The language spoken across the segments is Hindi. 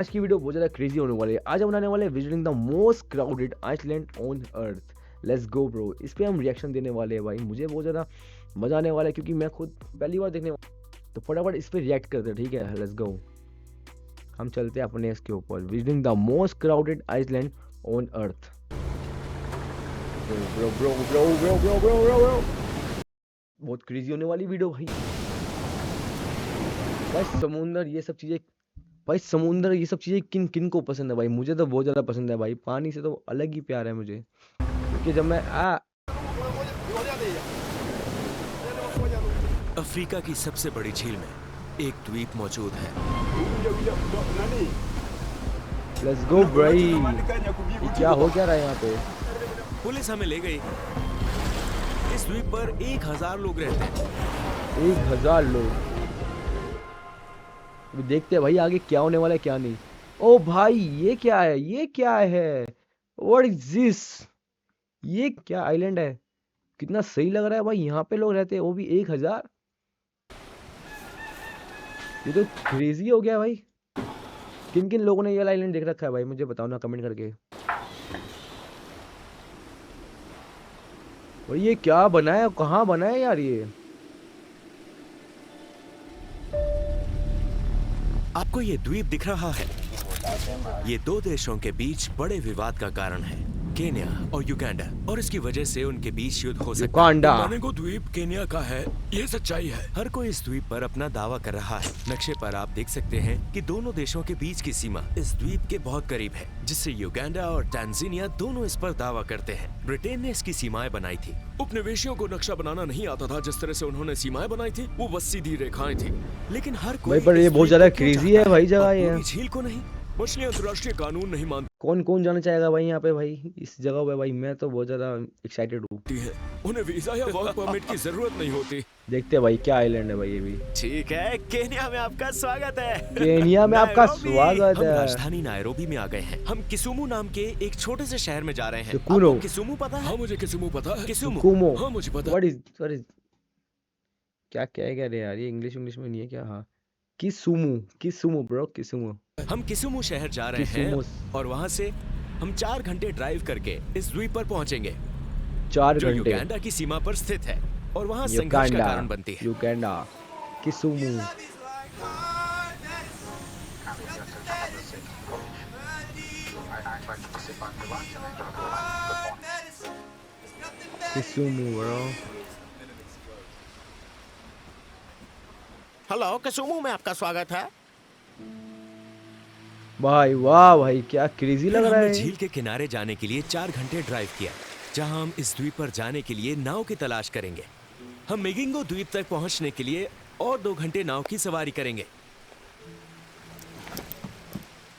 आज की वीडियो बहुत ज़्यादा क्रेजी होने वाली है। आज हम बनाने वाले हैं visiting the most crowded island on earth. Let's go bro. इस पे हम रिएक्शन देने वाले हैं भाई। मुझे बहुत ज़्यादा मज़ा आने वाला है क्योंकि मैं खुद पहली बार देखने वाला। तो फटाफट इस पे रिएक्ट करते हैं, ठीक है? Let's go. हम चलते हैं अपने इसके ऊपर, visiting the most crowded island on earth. Bro bro bro bro bro bro bro bro बहुत क्रेजी होने वाली वीडियो भाई। बस समुंदर ये सब चीज़ें भाई, समुंदर ये सब चीज़ें किन किन को पसंद है भाई? मुझे तो बहुत ज़्यादा पसंद है भाई। पानी से तो अलग ही प्यार है मुझे, क्योंकि जब मैं अफ्रीका की सबसे बड़ी झील में एक द्वीप मौजूद है। लेट्स गो भाई। ये क्या हो क्या रहा है यहाँ पे? पुलिस हमें ले गई। इस द्वीप पर 1000 लोग रहते हैं। 1000 लोग। अभी देखते हैं भाई आगे क्या होने वाला है क्या नहीं। ओ भाई ये क्या है? ये क्या है? What is this? ये क्या आइलैंड है? कितना सही लग रहा है भाई। यहाँ पे लोग रहते हैं, वो भी 1000। ये तो क्रेजी हो गया भाई। किन किन लोगों ने ये आइलैंड देख रखा है भाई? मुझे बताओ ना कमेंट करके। और ये क्या बना है? कहाँ बना है यार ये? आपको ये द्वीप दिख रहा है? ये दो देशों के बीच बड़े विवाद का कारण है, केन्या और युगांडा, और इसकी वजह से उनके बीच युद्ध हो सकता है। युगांडा। मेनिंगो द्वीप केन्या का है, ये सच्चाई है। हर कोई इस द्वीप पर अपना दावा कर रहा है। नक्शे पर आप देख सकते हैं कि दोनों देशों के बीच की सीमा इस द्वीप के बहुत करीब है, जिससे युगांडा और टैंजानिया दोनों इस पर दावा करते हैं। ब्रिटेन ने इसकी सीमाएं बनाई थी। उपनिवेशियों को नक्शा बनाना नहीं आता था। जिस तरह से उन्होंने सीमाएं बनाई थी वो बस सीधी रेखाएं थी। लेकिन हर कोई भाई पर ये बहुत ज्यादा क्रेजी है भाई जगह ये। झील को नहीं। मछलियां अंतर्राष्ट्रीय कानून नहीं मानती कौन कौन जाना चाहेगा भाई यहाँ पे भाई, इस जगह पे भाई? मैं तो बहुत ज्यादा एक्साइटेड हूँ। है। उन्हें वीजा या वर्क परमिट की जरूरत नहीं होती। देखते हैं भाई क्या आइलैंड है भाई ये भी। ठीक है, केन्या में आपका स्वागत है। केन्या में आपका स्वागत हम है। राजधानी नायरोबी में आ गए हैं। हम किसुमु नाम के एक छोटे से शहर में जा रहे हैं। किकुरो। आपको किसुमु पता है? हाँ, मुझे किसुमु पता है। किसुमु। कुमो। हाँ, मुझे पता। व्हाट इज क्या क्या है, कह रहे यार? ये इंग्लिश इंग्लिश में नहीं है क्या? हाँ, किसुमु। किसुमु ब्रो, किसुमु। हम किसुमु शहर जा रहे किसुमु। हैं और वहाँ से हम 4 घंटे ड्राइव करके इस द्वीप पर पहुँचेंगे, 4 जो घंटे। युगांडा की सीमा पर स्थित है और वहाँ संघर्ष का युगांडा। कारण बनती है। युगांडा। किसुमु। किसुमु ब्रो। हेलो, किसुमु में आपका स्वागत है। भाई वाह भाई, क्या क्रेजी लग रहा है। झील के किनारे जाने के लिए 4 घंटे ड्राइव किया, जहां हम इस द्वीप पर जाने के लिए नाव की तलाश करेंगे। हम मेगिंगो द्वीप तक पहुंचने के लिए और 2 घंटे नाव की सवारी करेंगे।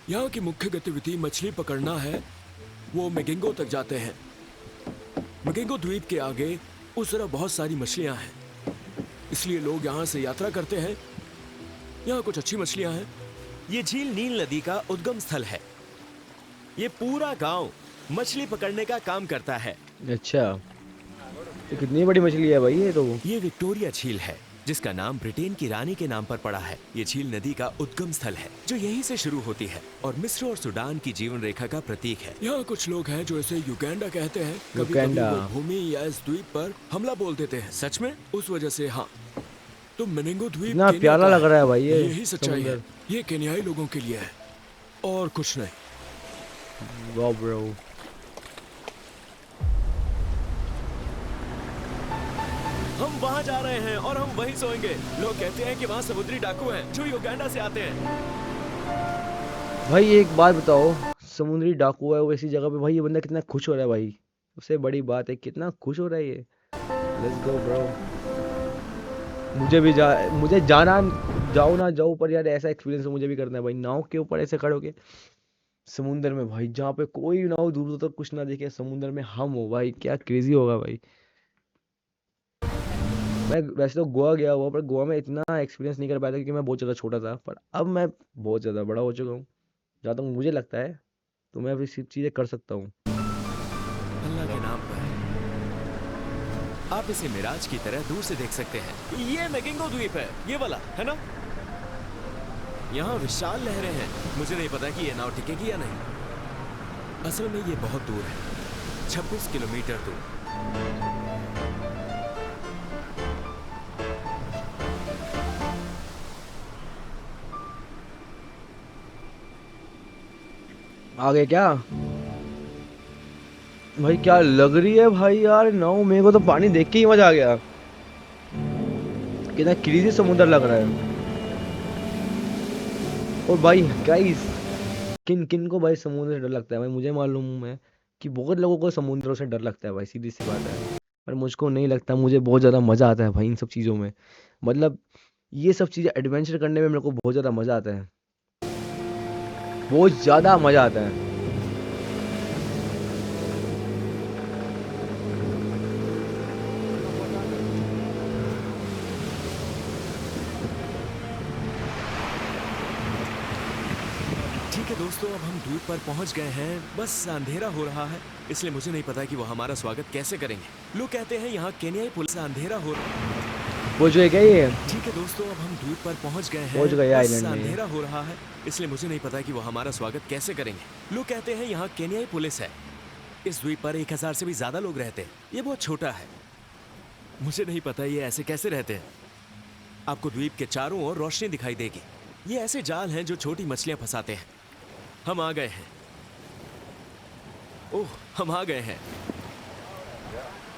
यहाँ की मुख्य गतिविधि मछली पकड़ना है। वो मेगिंगो तक जाते हैं। मेगिंगो द्वीप के आगे उस तरफ बहुत सारी मछलियां हैं, इसलिए लोग यहाँ से यात्रा करते हैं। यहाँ कुछ अच्छी मछलियां हैं। ये झील नील नदी का उद्गम स्थल है। ये पूरा गांव मछली पकड़ने का काम करता है। अच्छा, तो कितनी बड़ी मछली है भाई ये तो? ये विक्टोरिया झील है, जिसका नाम ब्रिटेन की रानी के नाम पर पड़ा है। ये झील नदी का उद्गम स्थल है, जो यहीं से शुरू होती है और मिस्र और सूडान की जीवन रेखा का प्रतीक है। यहाँ कुछ लोग हैं जो इसे युगांडा कहते हैं। कभी-कभी वो भूमि या इस द्वीप पर हमला बोल देते हैं। सच में? उस वजह से हाँ। तो मेनिंगो द्वीप इतना प्यारा लग रहा है भाई ये। यही सच्चाई है। ये केन्याई लोगों के लिए है और कुछ नहीं। वाह ब्रो। हम वहाँ जा रहे हैं और हम वहीं सोएंगे। लोग कहते हैं कि वहाँ समुद्री डाकू हैं जो युगांडा से आते हैं। भाई एक बात बताओ, समुद्री डाकू है वो ऐसी जगह पे भाई, ये बंदा कितना खुश हो रहा है भाई। उससे बड़ी बात है कितना खुश हो रहा है ये। Let's go bro. मुझे जाना, जाओ ना जाओ पर यार ऐसा एक्सपीरियंस मुझे भी करना है भाई। नाव के ऊपर ऐसे खड़े होके समुंदर में भाई, जहाँ पे कोई ना हो, दूर दूर तक कुछ ना दिखे, समुंदर में हम हो भाई, क्या क्रेजी होगा भाई। मैं वैसे तो गोवा गया हुआ, पर गोवा में इतना एक्सपीरियंस नहीं कर पाया था क्योंकि मैं बहुत ज़्यादा छोटा था। पर अब मैं बहुत ज़्यादा बड़ा हो चुका हूँ, जहाँ तक मुझे लगता है, तो मैं अभी चीज़ें कर सकता हूँ। अल्लाह के नाम पर आप इसे मिराज की तरह दूर से देख सकते हैं। ये मेगिंगो द्वीप है, ये वाला है ना? यहाँ विशाल लहरें हैं। मुझे नहीं पता कि ये नाव टिकेगी या नहीं। असल में ये बहुत दूर है, 26 किलोमीटर दूर। आगे क्या भाई, क्या लग रही है भाई यार नाव। मेरे को तो पानी देख के ही मजा आ गया। कितना क्रेजी समुद्र लग रहा है। और भाई गाइस, किन किन को भाई समुद्र से डर लगता है भाई? मुझे मालूम है कि बहुत लोगों को समुद्रों से डर लगता है भाई, सीधी सी बात है। पर मुझको नहीं लगता। मुझे बहुत ज़्यादा मज़ा आता है भाई इन सब चीज़ों में। मतलब ये सब चीज़ें एडवेंचर करने में मेरे को बहुत ज़्यादा मज़ा आता है। बहुत ज़्यादा मज़ा आता है। ठीक है दोस्तों, अब हम द्वीप पर पहुंच गए हैं। बस अंधेरा हो रहा है, इसलिए मुझे नहीं पता कि वो हमारा स्वागत कैसे करेंगे। लोग कहते हैं यहाँ केन्याई पुलिस से अंधेरा हो रहा है। पहुंच गए क्या ये? ठीक है दोस्तों, अब हम द्वीप पर पहुंच गए हैं। पहुंच गए बस आइलैंड में ये। अंधेरा हो रहा है, इसलिए मुझे नहीं पता कि वो हमारा स्वागत कैसे करेंगे। लोग कहते हैं यहाँ केन्याई पुलिस है। इस द्वीप पर 1000 से भी ज्यादा लोग रहते हैं। ये बहुत छोटा है। मुझे नहीं पता ये ऐसे कैसे रहते हैं। आपको द्वीप के चारों ओर रोशनी दिखाई देगी। ये ऐसे जाल हैं जो छोटी मछलियां फंसाते हैं। हम आ गए हैं। ओह, हम आ गए हैं।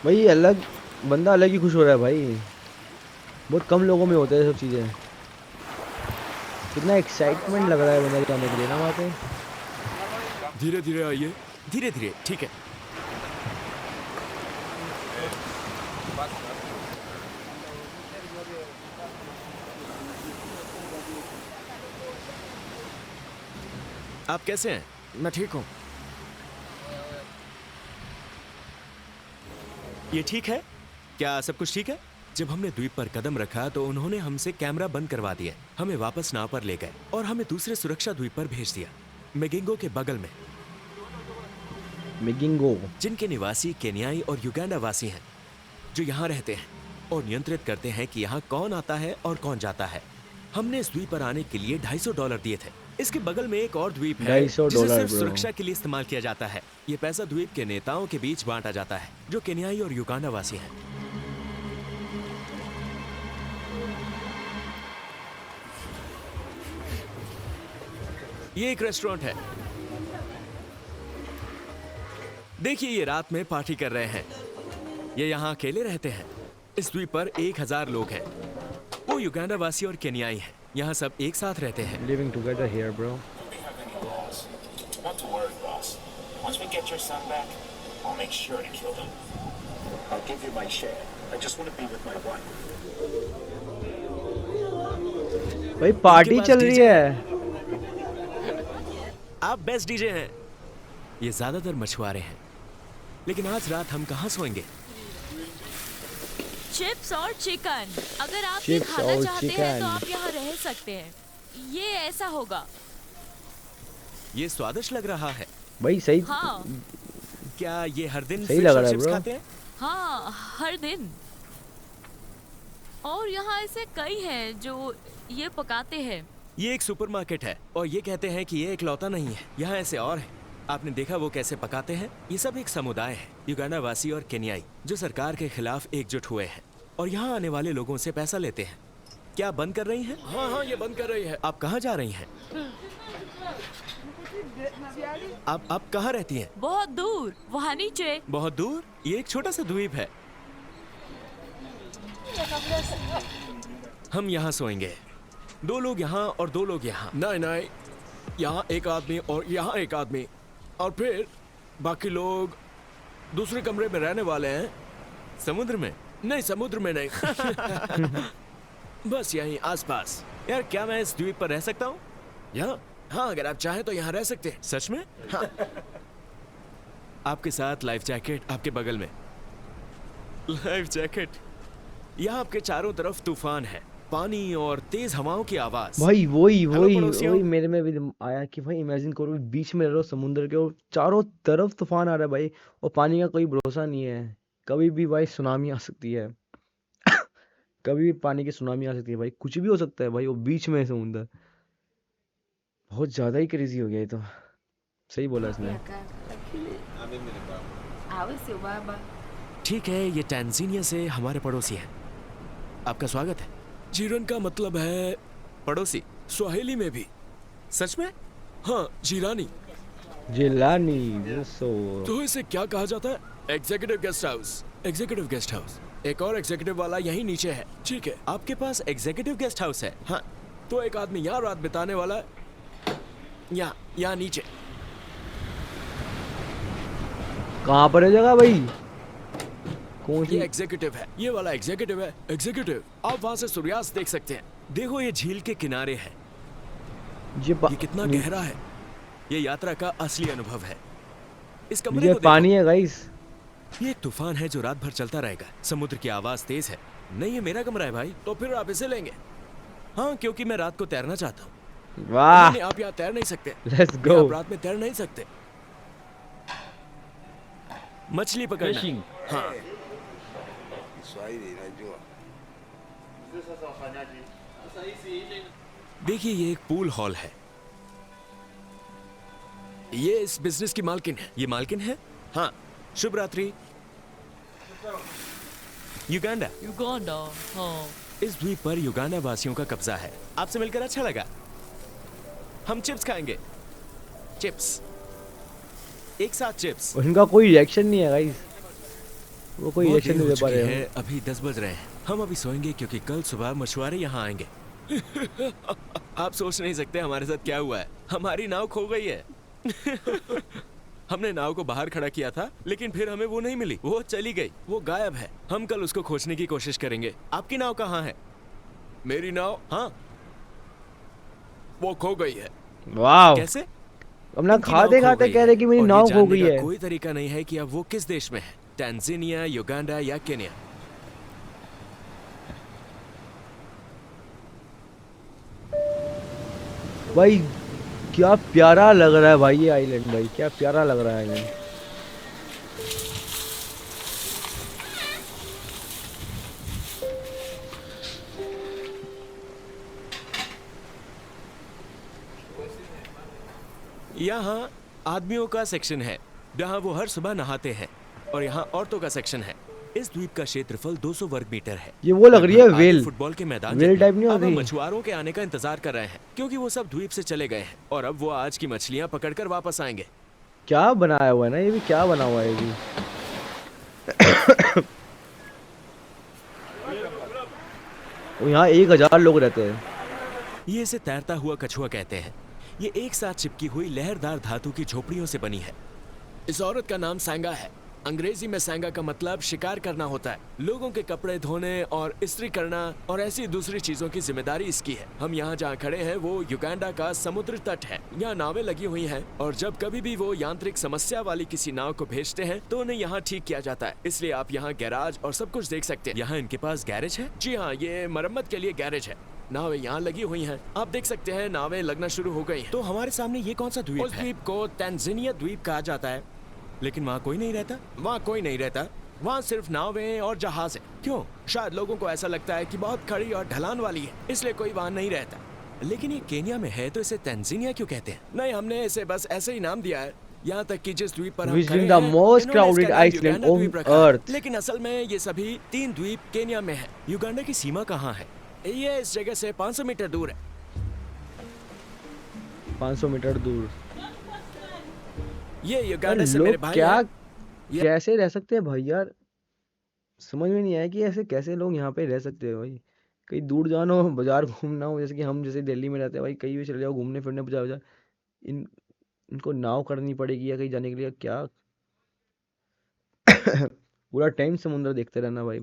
भाई ये अलग बंदा अलग ही खुश हो रहा है भाई। बहुत कम लोगों में होता है ये सब चीज़ें। कितना एक्साइटमेंट लग रहा है बंदा जाने के लिए ना वहाँ पे। धीरे धीरे आइए, धीरे धीरे। ठीक है। आप कैसे हैं? मैं ठीक हूं। ये ठीक है? क्या सब कुछ ठीक है? जब हमने द्वीप पर कदम रखा तो उन्होंने हमसे कैमरा बंद करवा दिया। हमें वापस नाव पर ले गए और हमें दूसरे सुरक्षा द्वीप पर भेज दिया, मेगिंगो के बगल में, मेगिंगो। जिनके निवासी केन्याई और युगांडा वासी हैं, जो यहाँ रहते हैं और नियंत्रित करते हैं कि यहाँ कौन आता है और कौन जाता है। हमने इस द्वीप पर आने के लिए $250 दिए थे। इसके बगल में एक और द्वीप है जिसे $250 सिर्फ ब्रो। सुरक्षा के लिए इस्तेमाल किया जाता है। ये पैसा द्वीप के नेताओं के बीच बांटा जाता है, जो केन्याई और युगांडा वासी हैं। ये एक रेस्टोरेंट है। देखिए, ये रात में पार्टी कर रहे हैं। ये यहाँ अकेले रहते हैं। इस द्वीप पर 1000 लोग हैं। वो युगांडा वासी और केन्याई हैं। यहाँ सब एक साथ रहते हैं। Living together here bro. Not to worry, boss. Once we get your son back, I'll make sure to kill them. I'll give you my share. I just want to be with my wife. भाई पार्टी पास चल रही DJ है। आप बेस्ट डीजे हैं। ये ज्यादातर मछुआरे हैं, लेकिन आज रात हम कहाँ सोएंगे? चिप्स और चिकन। अगर आप ये चिप्स खाना और चाहते हैं चिकन। तो आप यहाँ रह सकते हैं। ये ऐसा होगा। ये स्वादिष्ट लग रहा है। भाई सही। हाँ क्या ये हर दिन सही फिश लग और रहा है चिप्स ब्रो। खाते हैं? हाँ, हर दिन। और यहाँ ऐसे कई हैं जो ये पकाते हैं। ये एक सुपरमार्केट है और ये कहते हैं कि ये इकलौता नहीं है। यहाँ ऐसे और है। आपने देखा वो कैसे पकाते हैं? ये सब एक समुदाय है, युगांडा वासी और केन्याई, जो सरकार के खिलाफ एकजुट हुए हैं और यहाँ आने वाले लोगों से पैसा लेते हैं। क्या आप बंद कर रही हैं? हाँ हाँ, ये बंद कर रही है। आप कहाँ जा रही हैं? आप कहाँ रहती हैं? बहुत दूर, वहाँ नीचे। बहुत दूर? ये एक छोटा सा द्वीप है। हम यहाँ सोएंगे। 2 लोग यहाँ और 2 लोग यहाँ। नहीं नहीं, यहाँ एक आदमी और यहाँ एक आदमी, और फिर बाकी लोग दूसरे कमरे में रहने वाले हैं। समुद्र में? नहीं, समुद्र में नहीं। बस यहीं आसपास। यार, क्या मैं इस द्वीप पर रह सकता हूँ? यहाँ? हाँ, अगर आप चाहें तो यहाँ रह सकते हैं। सच में? हाँ। आपके साथ लाइफ जैकेट आपके बगल में। Life jacket. यहाँ आपके चारों तरफ तूफान है, पानी और तेज हवाओं की आवाज। भाई वही हेलो वही पड़ोसियों। वही मेरे में भी आया कि भाई इमेजिन करो बीच में रहो समुद्र के और चारों तरफ तूफान आ रहा है भाई। और पानी का कोई भरोसा नहीं है। कभी भी भाई सुनामी आ सकती है। कभी भी पानी की सुनामी आ सकती है भाई। कुछ भी हो सकता है भाई। वो बीच में है समुद्र। बहुत ज़्यादा ही क्रेजी हो गया ये तो। सही बोला इसने। ठीक है, ये टैंजानिया से हमारे पड़ोसी हैं। आपका स्वागत है। जीरन का मतलब है पड़ोसी? स्वाहिली में भी। सच में? हाँ, जीरानी। जिलानी सो। तो इसे क्या कहा जाता है? Executive guest house. Executive guest house. एक और एग्जीक्यूटिव वाला यहीं नीचे है। ठीक है। आपके पास एग्जीक्यूटिव गेस्ट हाउस है? हाँ, तो एक आदमी यहाँ रात बिताने वाला है, यहाँ नीचे। कहाँ पर है जगह भाई? कौन सी? ये एग्जीक्यूटिव है, ये वाला एग्जीक्यूटिव है। एग्जीक्यूटिव, आप वहाँ से सूर्यास्त देख सकते हैं। देखो, ये झील के किनारे है। ये कितना गहरा है। ये यात्रा का असली अनुभव है। इस कमरे ये को देखो। पानी है गाइस। ये एक तूफान है जो रात भर चलता रहेगा। समुद्र की आवाज तेज है। नहीं, ये मेरा कमरा है भाई। तो फिर आप इसे लेंगे? हाँ, क्योंकि मैं रात को तैरना चाहता हूँ। वाह, नहीं, आप यहाँ तैर नहीं सकते। लेट्स आप गो। रात में तैर नहीं सकते। मछली पकड़ना। फिशिंग। हाँ, देखिए, ये एक पूल हॉल है। ये इस बिजनेस की मालकिन है। ये मालकिन है? हाँ। शुभ रात्रि। युगांडा। युगांडा। हाँ। इस द्वीप पर युगांडा वासियों का कब्जा है। आपसे मिलकर अच्छा लगा। हम चिप्स खाएंगे। चिप्स, एक साथ चिप्स। उनका कोई रिएक्शन नहीं है गाइस। वो कोई बहुत रिएक्शन देर नहीं हो दे पा चुकी रहे है, हैं। अभी 10 बज रहे हैं। हम अभी सोएंगे क्योंकि कल सुबह मछुआरे यहाँ आएंगे। आप सोच नहीं सकते हमारे साथ क्या हुआ है। हमारी नाव खो गई है। हमने नाव को बाहर खड़ा किया था, लेकिन फिर हमें वो नहीं मिली। वो चली गई, वो गायब है। हम कल उसको खोजने की कोशिश करेंगे। आपकी नाव कहाँ है? मेरी नाव, हाँ, वो खो गई है। वाह, कैसे? अपना उनकी नाव खाते खो खाते गई कह है, रहे कि मेरी और ये नाव खो जानने गई का है। कोई तरीका नहीं है कि अब वो किस देश में है, टैंजानिया, युगांडा या केन्या। भाई क्या प्यारा लग रहा है भाई ये आइलैंड। भाई क्या प्यारा लग रहा है आइलैंड। यहाँ आदमियों का सेक्शन है जहाँ वो हर सुबह नहाते हैं, और यहाँ औरतों का सेक्शन है। इस द्वीप का क्षेत्रफल 200 वर्ग मीटर है। ये वो लग रही है लगभग आधे वेल। फुटबॉल के मैदान वेल जितना। टाइप नहीं अब हम होती? मछुआरों के आने का इंतजार कर रहे हैं, क्योंकि वो सब द्वीप से चले गए हैं और अब वो आज की मछलियाँ पकड़कर वापस आएंगे। क्या बनाया हुआ है ना, ये भी क्या बना हुआ है ये भी। और यहाँ 1000 लोग रहते हैं। ये इसे तैरता हुआ कछुआ कहते हैं। ये एक साथ चिपकी हुई लहरदार धातु की झोपड़ियों से बनी है। इस औरत का नाम सैंगा है। अंग्रेजी में सैंगा का मतलब शिकार करना होता है। लोगों के कपड़े धोने और इस्त्री करना और ऐसी दूसरी चीजों की जिम्मेदारी इसकी है। हम यहाँ जहाँ खड़े हैं वो युगांडा का समुद्र तट है। यहाँ नावें लगी हुई हैं और जब कभी भी वो यांत्रिक समस्या वाली किसी नाव को भेजते हैं तो उन्हें यहाँ ठीक किया जाता है। इसलिए आप यहाँ गैराज और सब कुछ देख सकते हैं। यहाँ इनके पास गैरेज है? जी हाँ, ये मरम्मत के लिए गैरेज है। नावें यहाँ लगी हुई हैं। आप देख सकते हैं नावें लगना शुरू हो गई हैं। तो हमारे सामने ये कौन सा द्वीप उस है? द्वीप को तंजानिया द्वीप कहा जाता है। लेकिन वहाँ कोई नहीं रहता। वहाँ कोई नहीं रहता। वहाँ सिर्फ नावें और जहाज हैं। क्यों? शायद लोगों को ऐसा लगता है कि बहुत खड़ी और ढलान वाली है, इसलिए कोई वहाँ नहीं रहता। लेकिन ये केन्या में है, तो इसे तंजानिया क्यों कहते हैं? नहीं, हमने इसे बस ऐसे ही नाम दिया है। यहाँ तक कि जिस द्वीप पर हम Visiting खड़े the हैं, most इन्होंने इसका crowded नाम island युगांडा on द्वीप रखा है। earth. लेकिन असल में ये सभी 3 द्वीप केन्या में है। युगांडा की सीमा कहाँ है? ये इस जगह से 500 मीटर दूर है। 500 मीटर दूर। ये यार युगांडा से मेरे लोग भाई क्या हैं। कैसे रह सकते हैं भाई यार। समझ में नहीं आया कि ऐसे कैसे लोग यहाँ पे रह सकते हैं भाई। कहीं दूर जाना हो, बाजार घूमना हो, जैसे कि हम जैसे दिल्ली में रहते हैं भाई, कहीं भी चले जाओ घूमने फिरने बाजार बाजार, इनको नाव करनी पड़ेगी या कहीं जाने के लिए क्या। पूरा टाइम समुद्र देखते रहना भाई।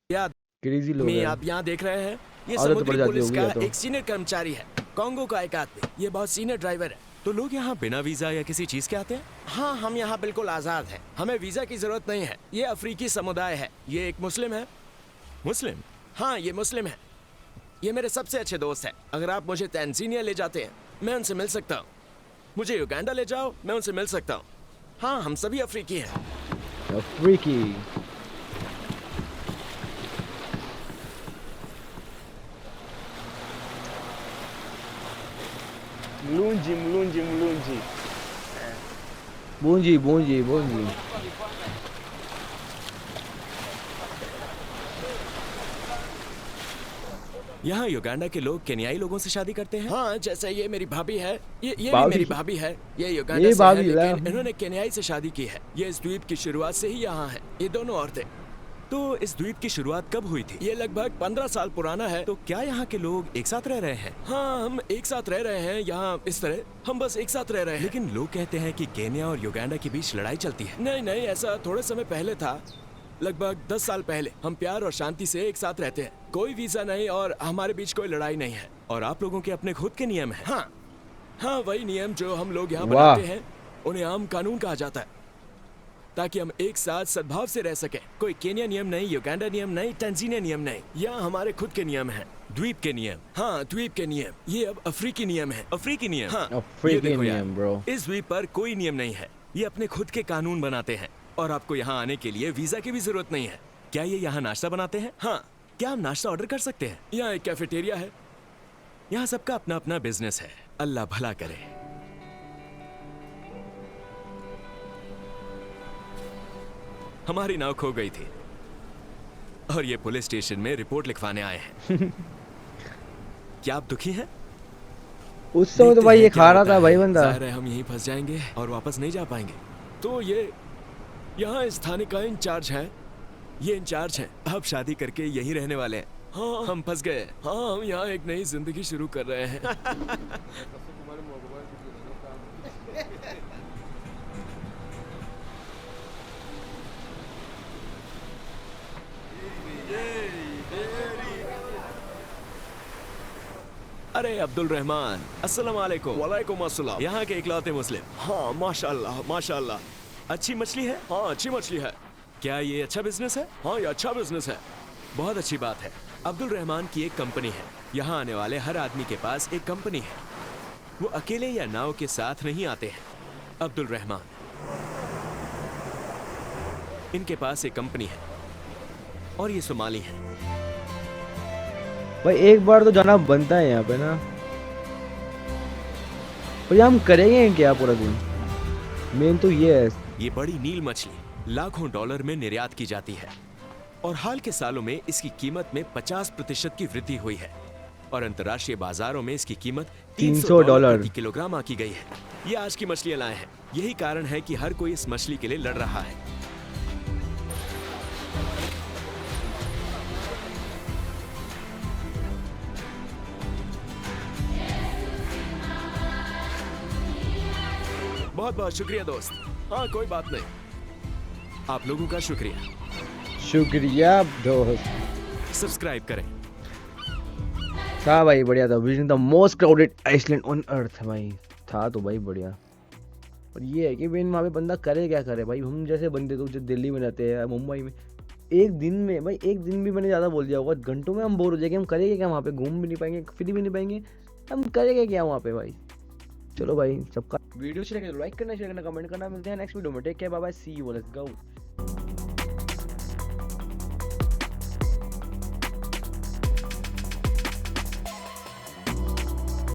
या क्रेजी लोग में हैं। आप यहाँ देख रहे हैं, ये आदत पड़ समुद्री जाती पुलिस होगी का या तो। एक सीनियर कर्मचारी है। कांगो का एक आदमी, ये बहुत सीनियर ड्राइवर है। तो लोग यहाँ बिना वीजा या किसी चीज के आते हैं? हाँ, हम यहाँ बिल्कुल आजाद हैं। हमें वीजा की जरूरत नहीं है। ये अफ्रीकी समुदाय है। ये एक मुस्लिम है। मुस्लिम? हाँ, ये मुस्लिम है। ये मेरे सबसे अच्छे दोस्त हैं। अगर आप मुझे तंजानिया ले जाते हैं, मैं उनसे मिल सकता हूँ। मुझे युगांडा ले जाओ, मैं उनसे मिल सकता हूँ। हाँ, हम सभी अफ्रीकी हैं। अफ्रीकी। Mlunji, mlunji, mlunji. बूंजी बूंजी बूंजी। यहाँ युगांडा के लोग केन्याई लोगों से शादी करते हैं। हाँ, जैसे ये मेरी भाभी है, ये भी भाभी? मेरी भाभी है। ये युगांडा ये से है, भाभी ला। लेकिन इन्होंने केन्याई से शादी की है। ये इस द्वीप की शुरुआत से ही यहाँ है। ये दोनों औरतें। तो इस द्वीप की शुरुआत कब हुई थी? ये लगभग 15 साल पुराना है। तो क्या यहाँ के लोग एक साथ रह रहे हैं? हाँ, हम एक साथ रह रहे हैं यहाँ इस तरह। हम बस एक साथ रह रहे हैं। लेकिन लोग कहते हैं कि केन्या और युगांडा के बीच लड़ाई चलती है। नहीं नहीं, ऐसा थोड़े समय पहले था। लगभग 10 साल पहले। हम प्यार और शांति से एक साथ रहते हैं। कोई वीजा नहीं और हमारे बीच कोई लड़ाई नहीं है। और आप लोगों के अपने खुद के नियम हैं। हाँ हाँ, वही नियम जो हम लोग यहाँ वाह। बनाते हैं, उन्हें आम कानून कहा जाता है, ताकि हम एक साथ सद्भाव से रह सकें। कोई केन्या नियम नहीं, युगांडा नियम नहीं, टंजानिया नियम नहीं। यहाँ हमारे खुद के नियम हैं। द्वीप के नियम। हाँ, द्वीप के नियम। ये अब अफ्रीकी नियम है। अफ्रीकी नियम। हाँ, ये अफ्रीकी देखो यार, नियम, ब्रो। इस द्वीप पर कोई नियम नहीं है। ये अपने खुद के कानून बनाते हैं। और आपको यहाँ आने के लिए वीजा की भी जरूरत नहीं है। क्या ये यहाँ नाश्ता बनाते हैं? हाँ। क्या हम नाश्ता ऑर्डर कर सकते हैं? यहाँ एक कैफेटेरिया है। यहाँ सबका अपना अपना बिजनेस है। अल्लाह भला करे। हमारी नाव खो गई थी और ये पुलिस स्टेशन में रिपोर्ट लिखवाने आए हैं। क्या आप दुखी हैं? उस समय तो देखते भाई हैं ये क्या खा रहा होता था भाई है। बंदा। जाहिर है हम यहीं फंस जाएंगे और वापस नहीं जा पाएंगे। तो ये यहाँ स्थानिक का इंचार्ज है। ये इंचार्ज हैं। अब शादी करके यहीं रहने वाले हैं। हाँ, हम फंस गए। हाँ, हम यहाँ एक नई जिंदगी शुरू कर रहे हैं। अरे अब्दुल रहमान, अस्सलाम वालेकुम। वालेकुम अस्सलाम। यहाँ के इकलौते मुस्लिम। हाँ, माशाल्लाह माशाल्लाह। अच्छी मछली है? हाँ, अच्छी मछली है। क्या ये अच्छा बिजनेस है? हाँ, ये अच्छा बिजनेस है। बहुत अच्छी बात है। अब्दुल रहमान की एक कंपनी है। यहाँ आने वाले हर आदमी के पास एक कंपनी है। वो अकेले या नाव के साथ नहीं आते हैं। अब्दुल रहमान, इनके पास एक कंपनी है और ये सोमाली है। भाई एक बार तो जाना बनता है यहाँ पे ना। और ये हम करेंगे क्या पूरा दिन? मेन तो ये है। ये बड़ी नील मछली लाखों डॉलर में निर्यात की जाती है और हाल के सालों में इसकी कीमत में 50% की वृद्धि हुई है और अंतर्राष्ट्रीय बाजारों में इसकी कीमत $300 प्रति किलोग्राम आकी गई है। ये आज की मछलियां लाए हैं। यही कारण है कि हर कोई इस मछली के लिए लड़ रहा है। बहुत बहुत शुक्रिया दोस्त। हाँ, कोई बात नहीं। आप लोगों का शुक्रिया। शुक्रिया दोस्त। सब्सक्राइब करें। था भाई बढ़िया था। Visiting the most crowded island on earth. भाई था तो भाई बढ़िया। और ये है कि भाई वहाँ पे बंदा करे क्या करे भाई। हम जैसे बंदे तो जो दिल्ली में रहते हैं, मुंबई में, एक दिन में भाई, एक दिन भी मैंने ज़्यादा बोल दिया होगा, घंटों में हम बोर हो जाएंगे। हम करेंगे क्या वहाँ पे? घूम भी नहीं पाएंगे, फिर भी नहीं पाएंगे। हम करेंगे क्या वहाँ पे भाई? चलो भाई, सबका वीडियो अच्छी लगे तो लाइक करना, शेयर करना, कमेंट करना। मिलते हैं नेक्स्ट वीडियो में। Take care, bye bye, see you, let's go.